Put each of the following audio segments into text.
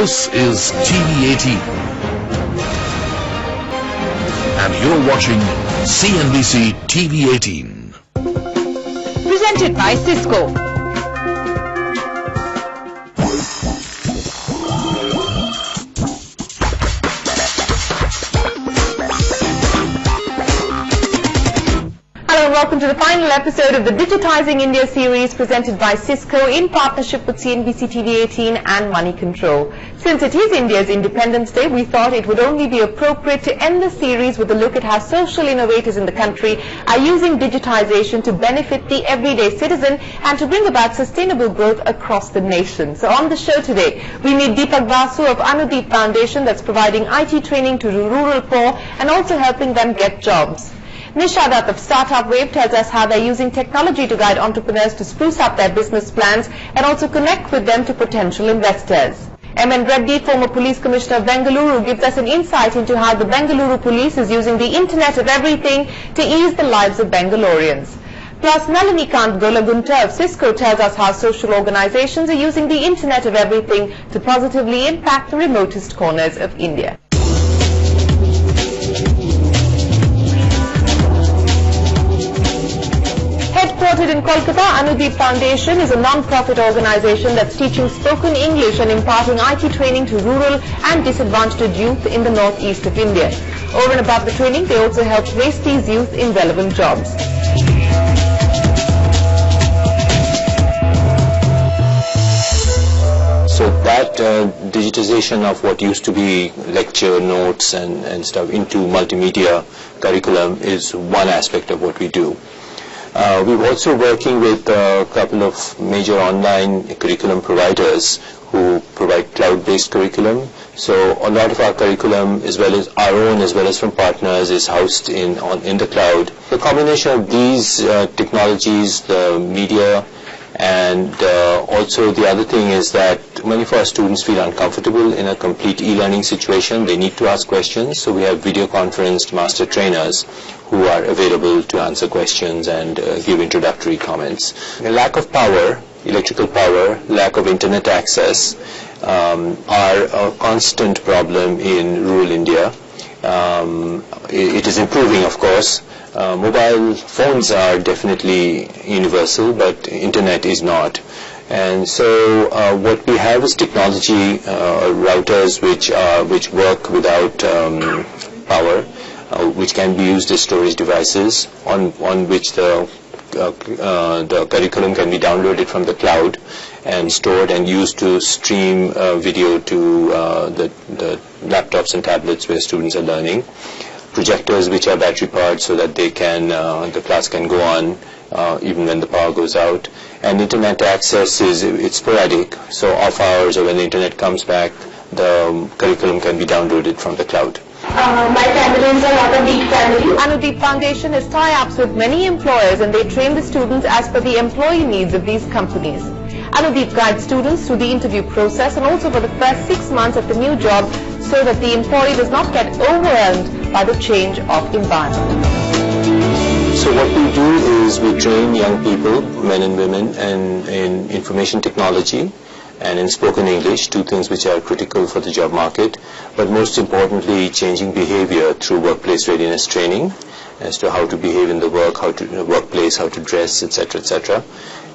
This is TV18. And you're watching CNBC TV18. Presented by Cisco. Hello and welcome to the final episode of the Digitizing India series presented by Cisco in partnership with CNBC TV18 and Money Control. Since it is India's Independence Day, we thought it would only be appropriate to end the series with a look at how social innovators in the country are using digitization to benefit the everyday citizen and to bring about sustainable growth across the nation. So on the show today, we meet Deepak Basu of Anudip Foundation that's providing IT training to rural poor and also helping them get jobs. Nishadat of Startup Wave tells us how they're using technology to guide entrepreneurs to spruce up their business plans and also connect with them to potential investors. M.N. Reddy, former police commissioner of Bengaluru, gives us an insight into how the Bengaluru police is using the Internet of Everything to ease the lives of Bengaloreans. Plus, Nalinikant Golagunta of Cisco tells us how social organizations are using the Internet of Everything to positively impact the remotest corners of India. Headquartered in Kolkata, Anudip Foundation is a non-profit organization that's teaching spoken English and imparting IT training to rural and disadvantaged youth in the northeast of India. Over and above the training, they also help place these youth in relevant jobs. So that digitization of what used to be lecture notes and stuff into multimedia curriculum is one aspect of what we do. We're also working with a couple of major online curriculum providers who provide cloud-based curriculum. So a lot of our curriculum, as well as our own, as well as from partners, is housed in the cloud. The combination of these technologies, the media, and also the other thing is that many of our students feel uncomfortable in a complete e-learning situation. They need to ask questions, so we have video conferenced master trainers who are available to answer questions and give introductory comments. A lack of power, electrical power, lack of internet access are a constant problem in rural India. It is improving, of course. Mobile phones are definitely universal, but internet is not. And so what we have is technology, routers which work without power, which can be used as storage devices on which the curriculum can be downloaded from the cloud and stored and used to stream video to the laptops and tablets where students are learning. Projectors which are battery powered so that they can the class can go on even when the power goes out. And internet access it's sporadic, so off hours or when the internet comes back, the curriculum can be downloaded from the cloud. My family is a Anudip family. Anudip Foundation has tie-ups with many employers and they train the students as per the employee needs of these companies. Anudip guides students through the interview process and also for the first 6 months of the new job so that the employee does not get overwhelmed by the change of environment. So what we do is we train young people, men and women, in information technology and in spoken English, two things which are critical for the job market, but most importantly changing behavior through workplace readiness training as to how to behave in the workplace, how to dress, etc., etc.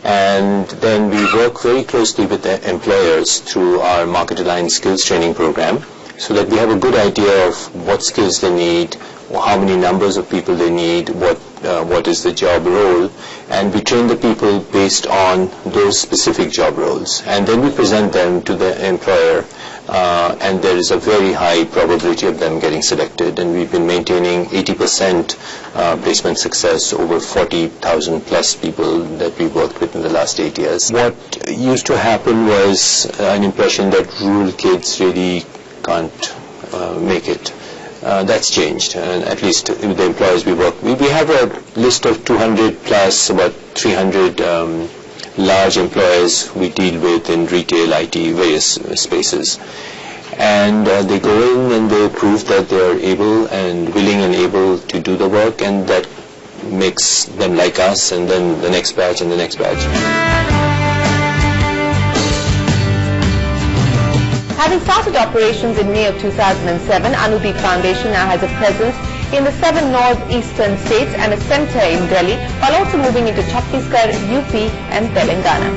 And then we work very closely with the employers through our Market Aligned Skills Training Program so that we have a good idea of what skills they need, how many numbers of people they need, what is the job role, and we train the people based on those specific job roles. And then we present them to the employer, and there is a very high probability of them getting selected. And we've been maintaining 80% placement success over 40,000 plus people that we've worked with in the last 8 years. What used to happen was an impression that rural kids really can't make it. That's changed, and at least with the employers we work with. We have a list of 200 plus, about 300 large employers we deal with in retail, IT, various spaces. And they go in and they prove that they are able and willing and able to do the work, and that makes them like us, and then the next batch and the next batch. Having started operations in May of 2007, Anudip Foundation now has a presence in the 7 northeastern states and a centre in Delhi, while also moving into Chhattisgarh, UP and Telangana.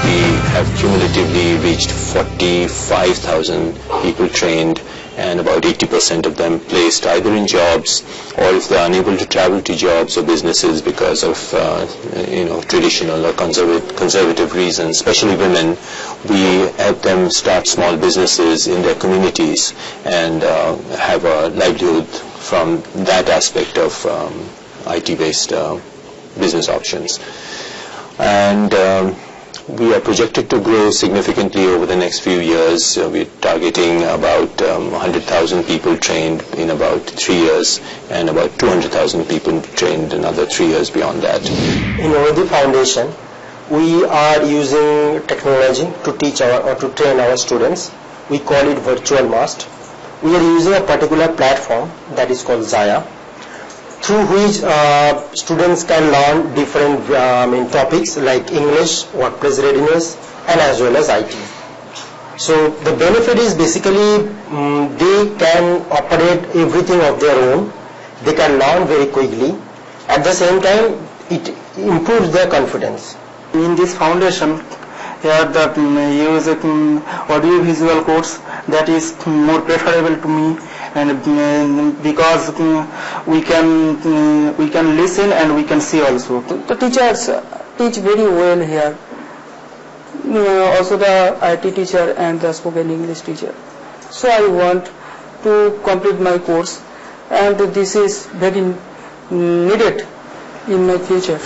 We have cumulatively reached 45,000 people trained, and about 80% of them placed either in jobs, or if they are unable to travel to jobs or businesses because of traditional or conservative reasons, especially women, we help them start small businesses in their communities and have a livelihood from that aspect of IT-based business options. And we are projected to grow significantly over the next few years. We're targeting about 100,000 people trained in about 3 years, and about 200,000 people trained another 3 years beyond that. In Anudip Foundation, we are using technology to teach or to train our students. We call it virtual mast. We are using a particular platform that is called Zaya, through which students can learn different topics like English, workplace readiness, and as well as IT. So the benefit is basically they can operate everything of their own. They can learn very quickly. At the same time, it improves their confidence. In this foundation, here the use audio visual course that is more preferable to me, and because we can listen and we can see also. The teachers teach very well here. Also the IT teacher and the spoken English teacher. So I want to complete my course, and this is very needed in my future.